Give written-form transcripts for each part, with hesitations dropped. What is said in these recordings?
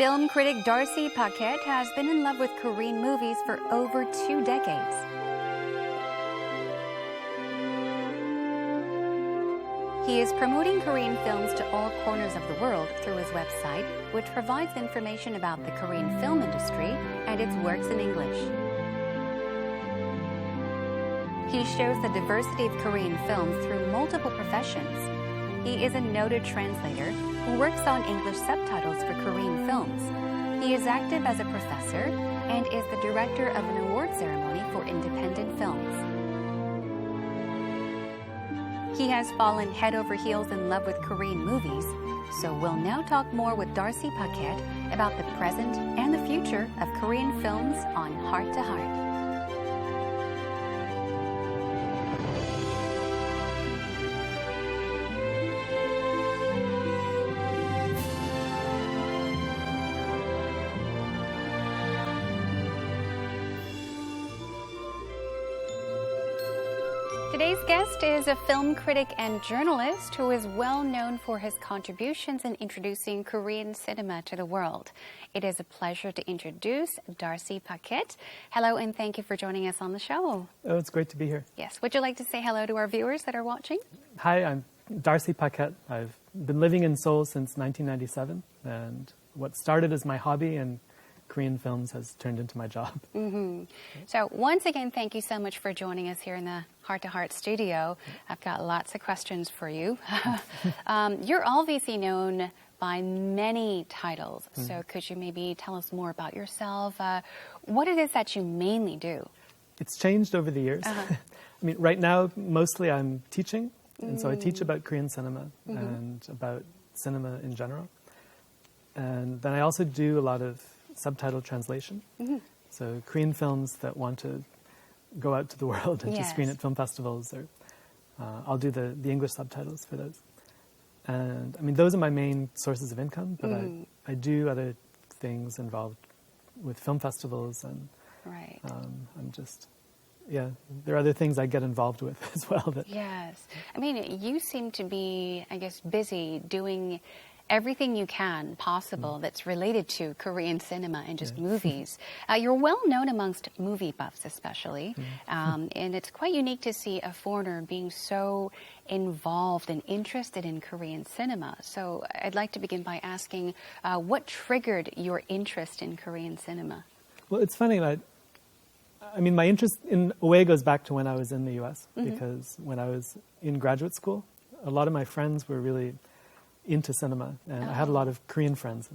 Film critic Darcy Paquet has been in love with Korean movies for over 2 decades. He is promoting Korean films to all corners of the world through his website, which provides information about the Korean film industry and its works in English. He shows the diversity of Korean films through multiple professions. He is a noted translator who works on English subtitles for Korean films. He is active as a professor and is the director of an award ceremony for independent films. He has fallen head over heels in love with Korean movies, so we'll now talk more with Darcy Paquet about the present and the future of Korean films on Heart to Heart. Today's guest is a film critic and journalist who is well known for his contributions in introducing Korean cinema to the world. It is a pleasure to introduce Darcy Paquet. Hello, and thank you for joining us on the show. Oh, it's great to be here. Yes. Would you like to say hello to our viewers that are watching? Hi, I'm Darcy Paquet. I've been living in Seoul since 1997, and what started as my hobby in Korean films has turned into my job. Mm-hmm. So once again, thank you so much for joining us here in the Heart to Heart studio. I've got lots of questions for you. You're obviously known by many titles. So could you maybe tell us more about yourself? What it is that you mainly do? It's changed over the years. I mean, right now, mostly I'm teaching. And so I teach about Korean cinema and about cinema in general. And then I also do a lot of subtitle translation. So Korean films that want to go out to the world and to screen at film festivals, or I'll do the English subtitles for those. And I mean, those are my main sources of income, but I do other things involved with film festivals, and I'm just, there are other things I get involved with as well. Yes. I mean, you seem to be, I guess, busy doing everything you can possible that's related to Korean cinema and just movies. You're well known amongst movie buffs especially, and it's quite unique to see a foreigner being so involved and interested in Korean cinema. So I'd like to begin by asking, what triggered your interest in Korean cinema? Well, it's funny, I mean, my interest in a way goes back to when I was in the U.S., because when I was in graduate school, a lot of my friends were really into cinema, and I had a lot of Korean friends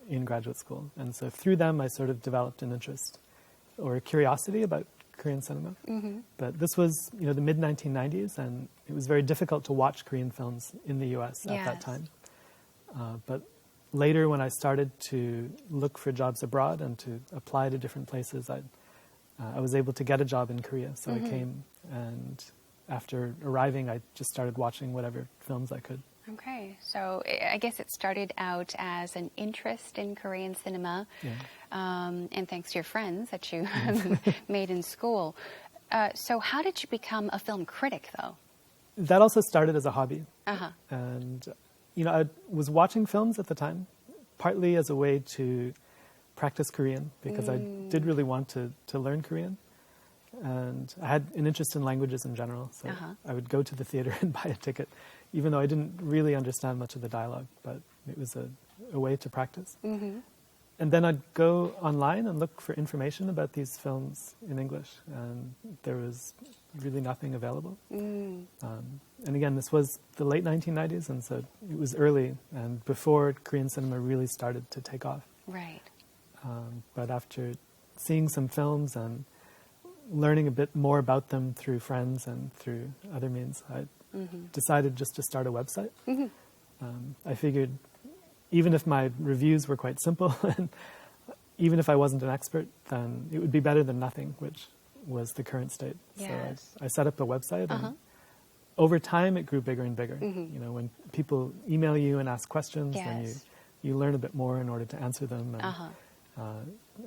in graduate school, and so through them I sort of developed an interest or a curiosity about Korean cinema. But this was, the mid-1990s, and it was very difficult to watch Korean films in the US at that time. But later, when I started to look for jobs abroad and to apply to different places, I was able to get a job in Korea, so I came, and after arriving I just started watching whatever films I could. Okay, so I guess it started out as an interest in Korean cinema, and thanks to your friends that you made in school. So how did you become a film critic, though? That also started as a hobby. And, I was watching films at the time, partly as a way to practice Korean, because I did really want to learn Korean. And I had an interest in languages in general, so I would go to the theater and buy a ticket, even though I didn't really understand much of the dialogue, but it was a way to practice. And then I'd go online and look for information about these films in English, and there was really nothing available. And again, this was the late 1990s, and so it was early, and before Korean cinema really started to take off. Right. But after seeing some films and learning a bit more about them through friends and through other means, I decided just to start a website. I figured even if my reviews were quite simple, and even if I wasn't an expert, then it would be better than nothing, which was the current state. So I set up a website, and over time it grew bigger and bigger. When people email you and ask questions, then you learn a bit more in order to answer them.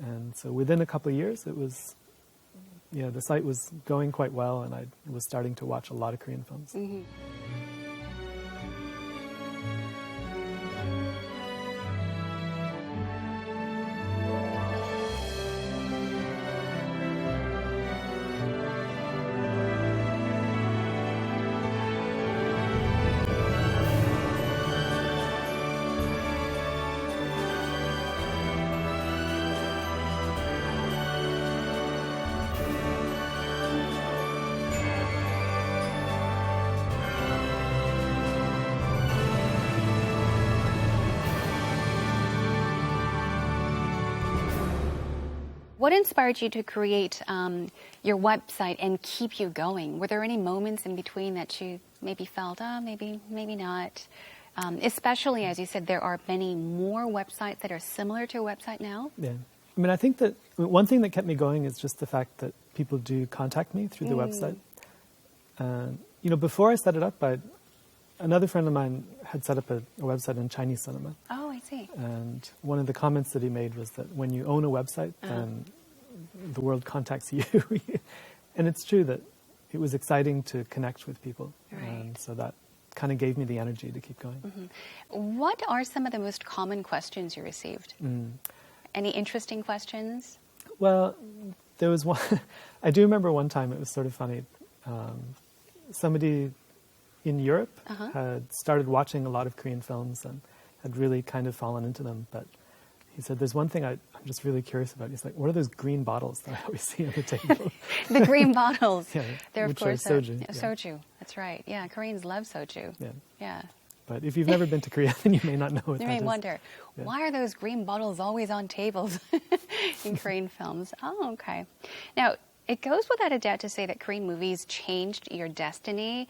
And so within a couple of years, it was... the site was going quite well, and I was starting to watch a lot of Korean films. What inspired you to create your website and keep you going? Were there any moments in between that you maybe felt, maybe not? Especially, as you said, there are many more websites that are similar to a website now. Yeah. I mean, I think that one thing that kept me going is just the fact that people do contact me through the website. You know, before I set it up, another friend of mine had set up a website in Chinese cinema. Oh, I see. And one of the comments that he made was that when you own a website, then the world contacts you. And it's true that it was exciting to connect with people. Right. And so that kind of gave me the energy to keep going. Mm-hmm. What are some of the most common questions you received? Any interesting questions? Well, there was one. I do remember one time, it was sort of funny. Somebody in Europe had started watching a lot of Korean films and had really kind of fallen into them. But he said, there's one thing I'm just really curious about. He's like, what are those green bottles that I always see on the table? The green bottles. Yeah, They're, of which course, are soju. Soju. That's right. Yeah, Koreans love soju. Yeah. Yeah. But if you've never been to Korea, then you may not know what You that may is. wonder, why are those green bottles always on tables in Korean films? Oh, okay. Now, it goes without a doubt to say that Korean movies changed your destiny.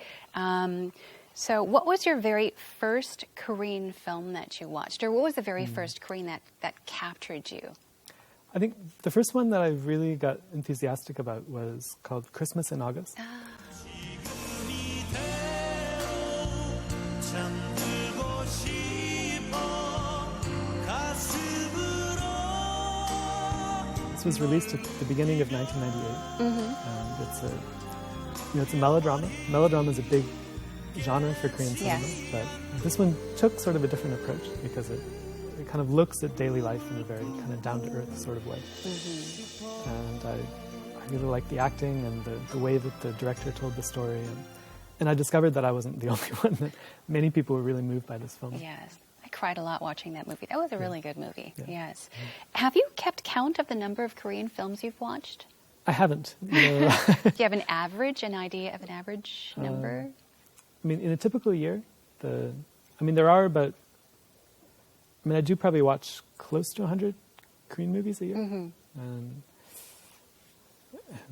So what was your very first Korean film that you watched? Or what was the very first Korean that captured you? I think the first one that I really got enthusiastic about was called Christmas in August. This was released at the beginning of 1998. And it's a melodrama. Melodrama is a big genre for Korean cinema, but this one took sort of a different approach because it kind of looks at daily life in a very kind of down-to-earth sort of way. And I really liked the acting and the way that the director told the story. And I discovered that I wasn't the only one, that many people were really moved by this film. Yes. I cried a lot watching that movie. That was a really good movie. Yeah. Yes. Have you kept count of the number of Korean films you've watched? I haven't. You know. Do you have an idea of an average number? I mean, in a typical year, there are about, I do probably watch close to 100 Korean movies a year. And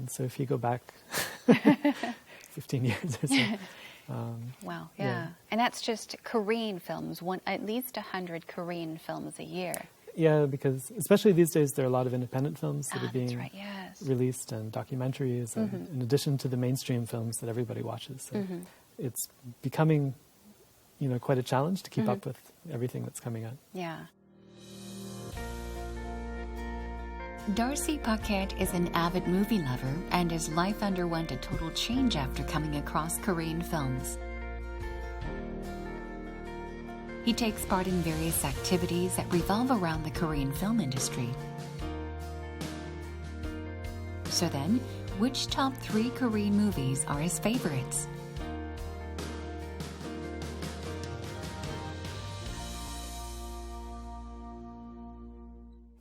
so if you go back 15 years or so. Wow, yeah. And that's just Korean films, at least 100 Korean films a year. Yeah, because especially these days, there are a lot of independent films that are being released and documentaries, in addition to the mainstream films that everybody watches. So it's becoming, quite a challenge to keep up with everything that's coming out. Yeah. Darcy Paquet is an avid movie lover, and his life underwent a total change after coming across Korean films. He takes part in various activities that revolve around the Korean film industry. So then, which top 3 Korean movies are his favorites?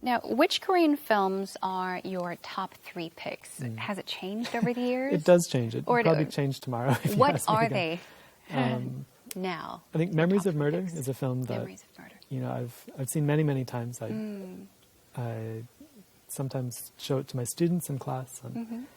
Now, which Korean films are your top 3 picks? Has it changed over the years? It does change. It will probably change tomorrow. What are they now? I think Memories of Murder is a film that Memories of Murder. I've seen many, many times. I sometimes show it to my students in class. And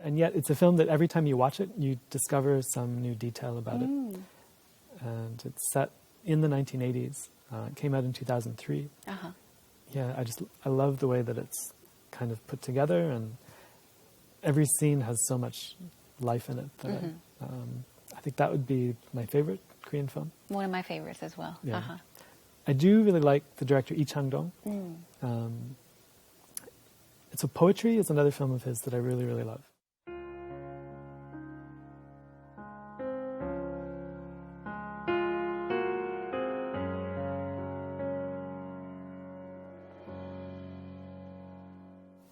And yet it's a film that every time you watch it, you discover some new detail about it. And it's set in the 1980s. It came out in 2003. Yeah, I love the way that it's kind of put together, and every scene has so much life in it. That I think that would be my favorite Korean film. One of my favorites as well. Yeah. I do really like the director Lee Chang-dong. So Poetry is another film of his that I really, really love.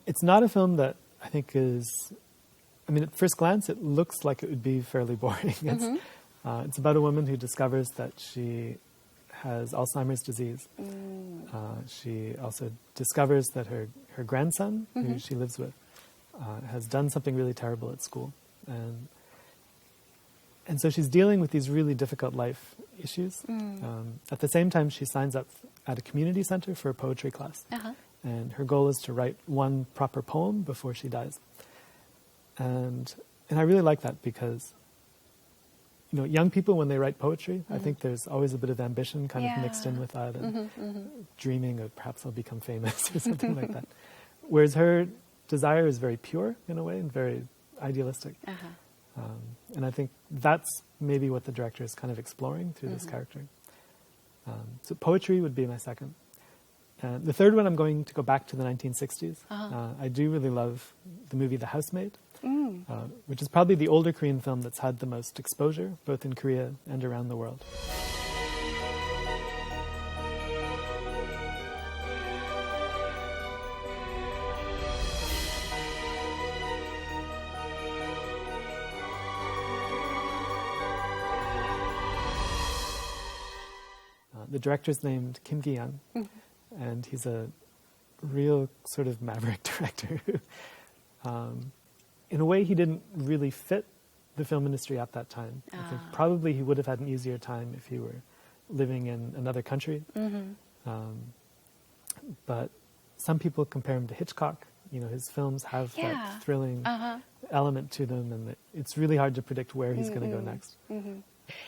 It's not a film that I think is, at first glance, it looks like it would be fairly boring. It's about a woman who discovers that she has Alzheimer's disease. She also discovers that her grandson, who she lives with, has done something really terrible at school. And so she's dealing with these really difficult life issues. At the same time, she signs up at a community center for a poetry class. And her goal is to write one proper poem before she dies. And I really like that because, you know, young people, when they write poetry, I think there's always a bit of ambition kind of mixed in with that, and dreaming of perhaps I'll become famous or something like that. Whereas her desire is very pure in a way and very idealistic. And I think that's maybe what the director is kind of exploring through this character. So poetry would be my second. The third one, I'm going to go back to the 1960s. I do really love the movie The Housemaid, which is probably the older Korean film that's had the most exposure, both in Korea and around the world. The director's named Kim Gi-young, and he's a real sort of maverick director. In a way, he didn't really fit the film industry at that time. I think probably he would have had an easier time if he were living in another country. But some people compare him to Hitchcock. You know, his films have that thrilling element to them, and it's really hard to predict where he's going to go next.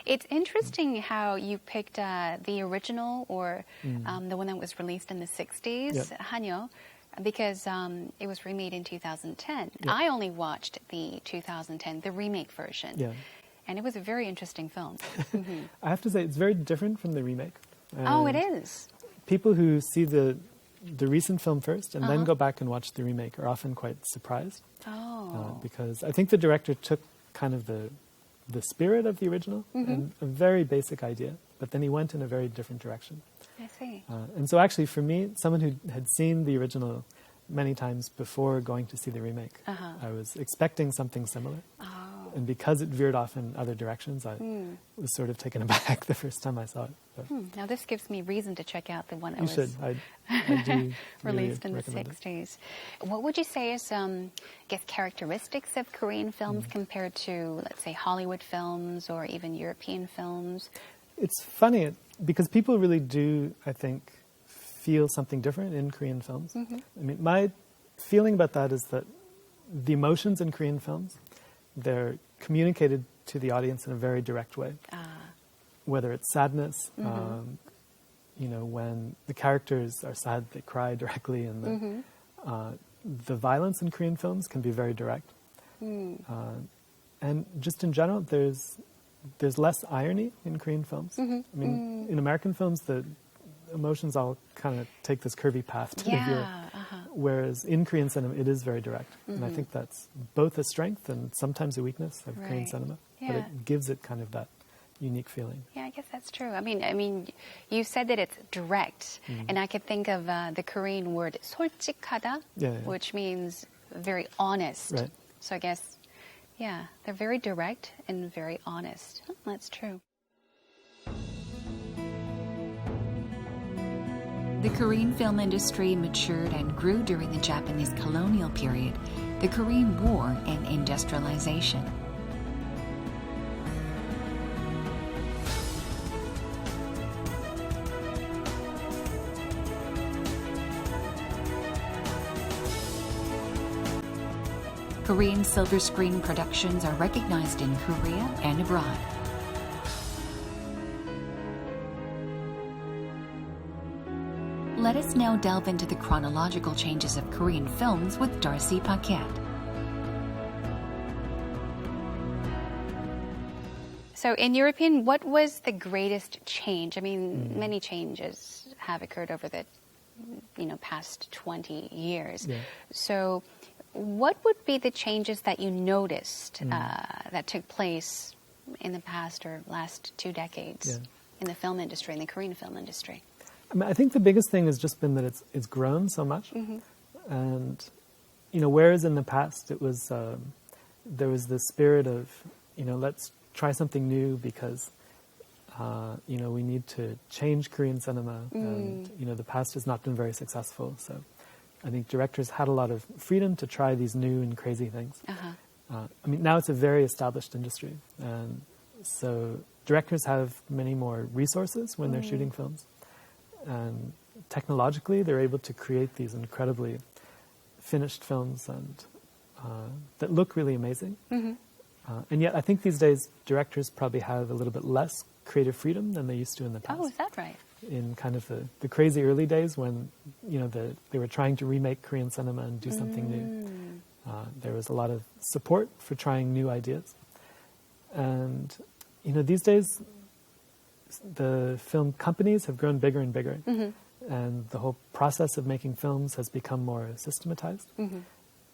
It's interesting how you picked the original, or the one that was released in the 60s, Hanyo, because it was remade in 2010. I only watched the 2010, the remake version, and it was a very interesting film. I have to say, it's very different from the remake. Oh, it is? People who see the recent film first and then go back and watch the remake are often quite surprised. Because I think the director took kind of the spirit of the original and a very basic idea, but then he went in a very different direction. I see. And so actually for me, someone who had seen the original many times before going to see the remake, I was expecting something similar. And because it veered off in other directions, I was sort of taken aback the first time I saw it. Now this gives me reason to check out the one that you was should. I do released really in the recommend 60s. What would you say is, I guess, characteristics of Korean films compared to, let's say, Hollywood films or even European films? It's funny because people really do, I think, feel something different in Korean films. I mean, my feeling about that is that the emotions in Korean films, they're communicated to the audience in a very direct way. Whether it's sadness, you know, when the characters are sad, they cry directly, and the violence in Korean films can be very direct. And just in general, there's less irony in Korean films. I mean, in American films, the emotions all kind of take this curvy path to the viewer. Whereas in Korean cinema, it is very direct. And I think that's both a strength and sometimes a weakness of Korean cinema. But it gives it kind of that unique feeling. Yeah, I guess that's true. I mean, you said that it's direct, and I could think of the Korean word 솔직하다, which means very honest. Right. So I guess, yeah, they're very direct and very honest. That's true. The Korean film industry matured and grew during the Japanese colonial period, the Korean War, and industrialization. Korean silver screen productions are recognized in Korea and abroad. Let us now delve into the chronological changes of Korean films with Darcy Paquet. So in European, what was the greatest change? I mean, many changes have occurred over the past 20 years. So what would be the changes that you noticed that took place in the past or last 2 decades in the film industry, in the Korean film industry? I mean, I think the biggest thing has just been that it's grown so much, and whereas in the past it was there was this spirit of let's try something new because we need to change Korean cinema, and the past has not been very successful, so I think directors had a lot of freedom to try these new and crazy things. I mean, now it's a very established industry, and so directors have many more resources when they're shooting films, and technologically they're able to create these incredibly finished films and that look really amazing. And yet I think these days directors probably have a little bit less creative freedom than they used to in the past. Oh, is that right? In kind of the crazy early days when, you know, they were trying to remake Korean cinema and do something new. There was a lot of support for trying new ideas. And, you know, these days the film companies have grown bigger and bigger. And the whole process of making films has become more systematized.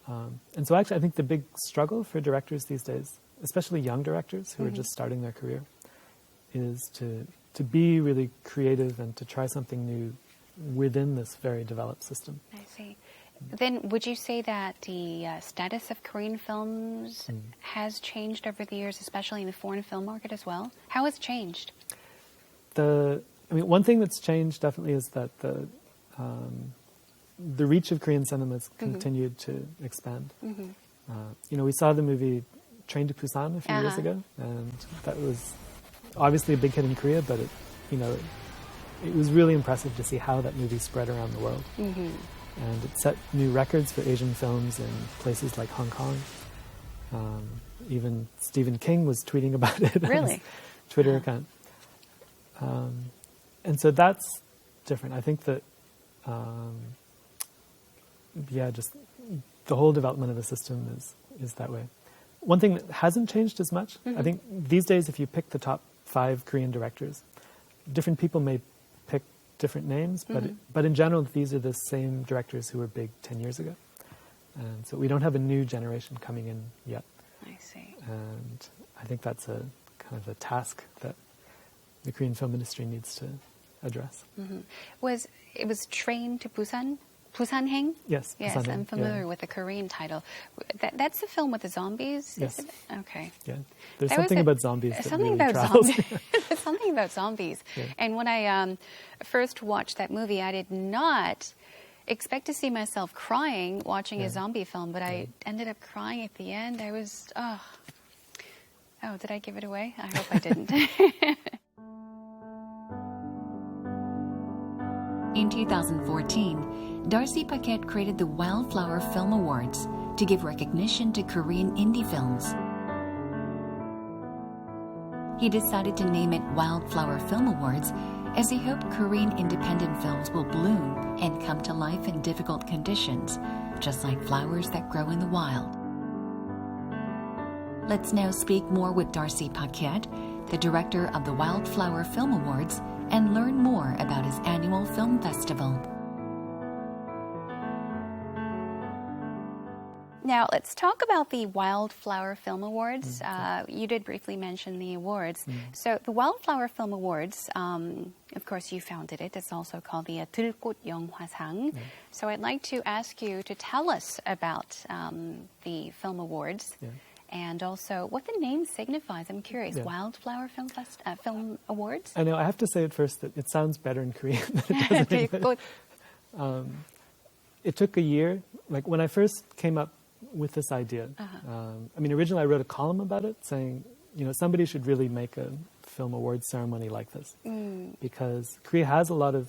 And so actually I think the big struggle for directors these days, especially young directors who are just starting their career, is to be really creative and to try something new within this very developed system. I see. Then would you say that the status of Korean films has changed over the years, especially in the foreign film market as well? How has it changed? I mean, one thing that's changed definitely is that the reach of Korean cinema has continued to expand. You know, we saw the movie Train to Busan a few years ago, and that was obviously a big hit in Korea, but it, you know, it was really impressive to see how that movie spread around the world. And it set new records for Asian films in places like Hong Kong. Even Stephen King was tweeting about it on his Twitter account. And so that's different. I think that, just the whole development of the system is that way. One thing that hasn't changed as much, I think these days if you pick the top 5 Korean directors, different people may pick different names, but in general these are the same directors who were big 10 years ago. And so we don't have a new generation coming in yet. I see. And I think that's a kind of a task that the Korean film industry needs to address. It was Train to Busan? Busanhaeng? Yes. Yes, Busanhaeng, I'm familiar with the Korean title. That's the film with the zombies? Yes. Is it? Okay. Yeah. There's something about zombies that something really about travels. zombies. There's something about zombies. Yeah. And when I first watched that movie, I did not expect to see myself crying watching a zombie film, but I ended up crying at the end. I was, oh, did I give it away? I hope I didn't. In 2014, Darcy Paquet created the Wildflower Film Awards to give recognition to Korean indie films. He decided to name it Wildflower Film Awards as he hoped Korean independent films will bloom and come to life in difficult conditions, just like flowers that grow in the wild. Let's now speak more with Darcy Paquet, the director of the Wildflower Film Awards, and learn more about his annual film festival. Now, let's talk about the Wildflower Film Awards. You did briefly mention the awards. So the Wildflower Film Awards, of course, you founded it. It's also called the 들꽃 영화상. So I'd like to ask you to tell us about the film awards. And also what the name signifies. I'm curious. Wildflower Film Awards? I know. I have to say at first that it sounds better in Korean than it does in English. It took a year. Like when I first came up with this idea, I mean, originally I wrote a column about it saying, you know, somebody should really make a film awards ceremony like this. Because Korea has a lot of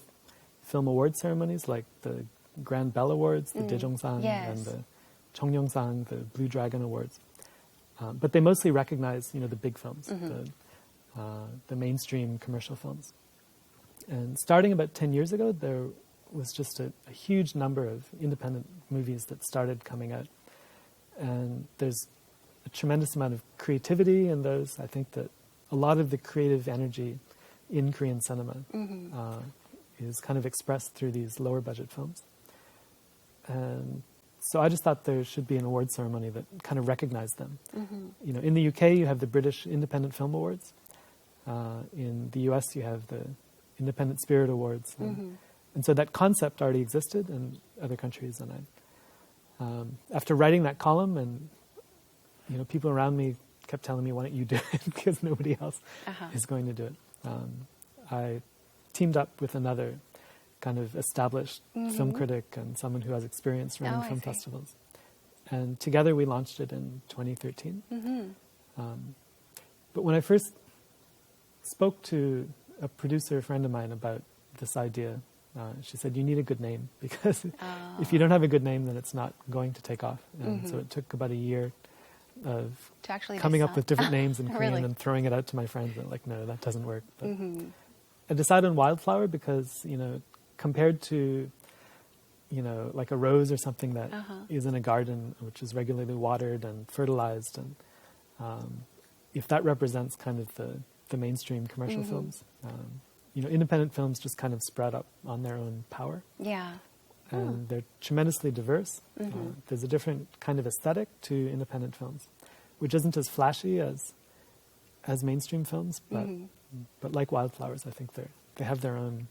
film awards ceremonies like the Grand Bell Awards, the Daejeongsang, and the Cheongyeongsang, the Blue Dragon Awards. But they mostly recognize, you know, the big films, the mainstream commercial films. And starting about 10 years ago, there was just a huge number of independent movies that started coming out. And there's a tremendous amount of creativity in those. I think that a lot of the creative energy in Korean cinema is kind of expressed through these lower budget films. And so I just thought there should be an award ceremony that kind of recognized them. You know, in the UK, you have the British Independent Film Awards. In the US, you have the Independent Spirit Awards. And so that concept already existed in other countries. And after writing that column, and you know, people around me kept telling me, "Why don't you do it?" because nobody else is going to do it. I teamed up with another kind of established film critic and someone who has experience running film festivals. And together we launched it in 2013. But when I first spoke to a producer friend of mine about this idea, she said, you need a good name, because if you don't have a good name, then it's not going to take off. And so it took about a year of coming up with different names in Korean and throwing it out to my friends. And like, no, that doesn't work. But I decided on Wildflower because, compared to, like a rose or something that is in a garden, which is regularly watered and fertilized, and if that represents kind of the mainstream commercial films, independent films just kind of spread up on their own power. Yeah. And they're tremendously diverse. There's a different kind of aesthetic to independent films, which isn't as flashy as mainstream films, but like Wildflowers, I think they have their own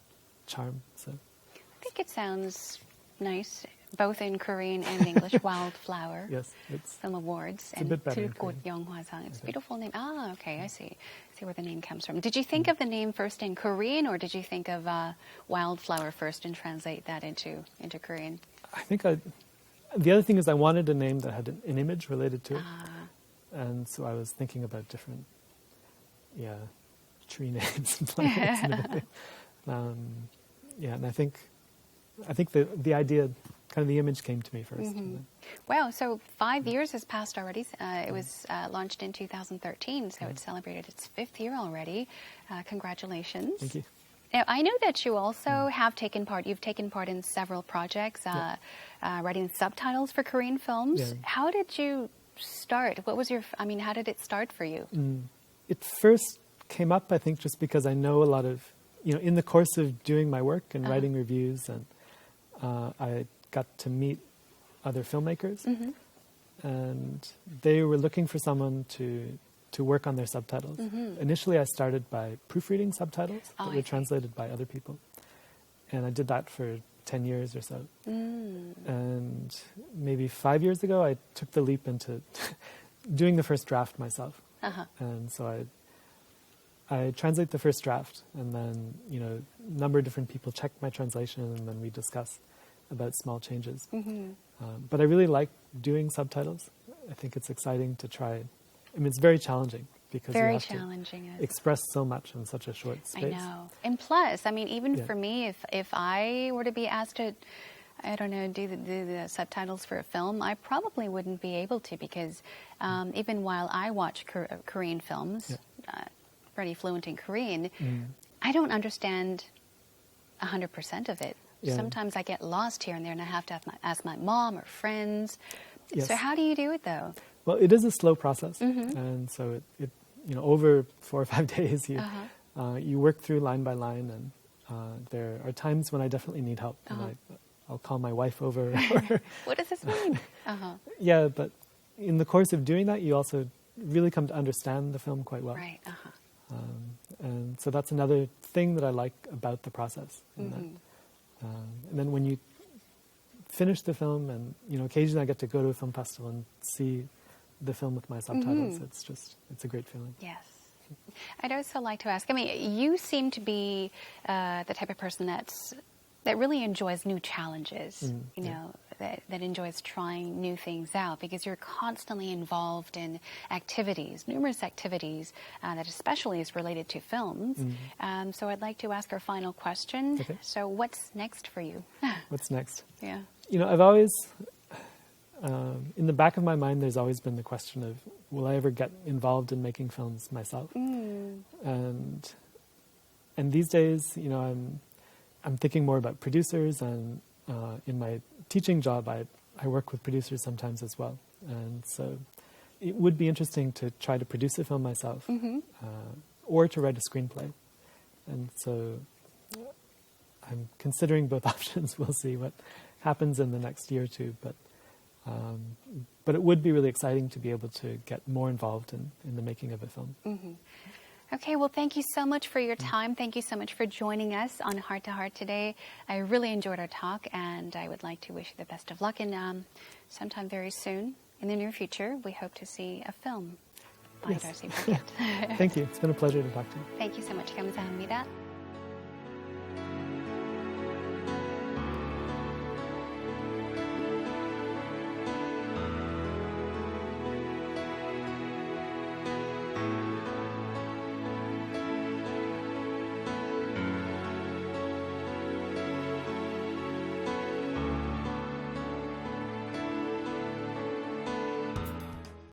charm. So I think it sounds nice, both in Korean and English. Wildflower. Yes, it's Film Awards. It's a bit better in 들꽃 Korean. 영화상. It's a beautiful name. Okay, I see. See where the name comes from. Did you think of the name first in Korean, or did you think of Wildflower first and translate that into Korean? I think the other thing is I wanted a name that had an image related to it. And so I was thinking about different, tree names and planets and everything. And I think the idea, kind of the image came to me first. Wow, so 5 years has passed already. It was launched in 2013, so it celebrated its 5th year already. Congratulations. Thank you. Now, I know that you also you've taken part in several projects, writing subtitles for Korean films. Yeah. How did you start? How did it start for you? It first came up, I think, just because I know a lot of, in the course of doing my work and writing reviews, and I got to meet other filmmakers, and they were looking for someone to work on their subtitles. Initially, I started by proofreading subtitles that were translated by other people, and I did that for 10 years or so. And maybe 5 years ago, I took the leap into doing the first draft myself. And so I translate the first draft, and then, a number of different people check my translation, and then we discuss about small changes. But I really like doing subtitles. I think it's exciting to try. It's very challenging because you have to express so much in such a short space. I know. And plus, even for me, if I were to be asked to, do the subtitles for a film, I probably wouldn't be able to, because even while I watch Korean films, pretty fluent in Korean, I don't understand 100% of it. Yeah. Sometimes I get lost here and there, and I have to ask my mom or friends. Yes. So how do you do it, though? Well, it is a slow process, and so it over 4 or 5 days you work through line by line, and there are times when I definitely need help. And I'll call my wife over. What does this mean? Yeah, but in the course of doing that, you also really come to understand the film quite well. Right. And so that's another thing that I like about the process. And then when you finish the film, and occasionally I get to go to a film festival and see the film with my subtitles. It's a great feeling. Yes. I'd also like to ask, you seem to be the type of person that really enjoys new challenges, that enjoys trying new things out, because you're constantly involved in numerous activities that especially is related to films. So I'd like to ask our final question. Okay. So what's next for you? What's next? Yeah. I've always, in the back of my mind, there's always been the question of, will I ever get involved in making films myself? And these days, I'm thinking more about producers, and in my teaching job, I work with producers sometimes as well. And so it would be interesting to try to produce a film myself, or to write a screenplay. And so I'm considering both options. We'll see what happens in the next year or two. But it would be really exciting to be able to get more involved in the making of a film. Okay, well, thank you so much for your time. Thank you so much for joining us on Heart to Heart today. I really enjoyed our talk, and I would like to wish you the best of luck. And sometime very soon, in the near future, we hope to see a film by Darcy Paquet. Thank you. It's been a pleasure to talk to you. Thank you so much. 감사합니다.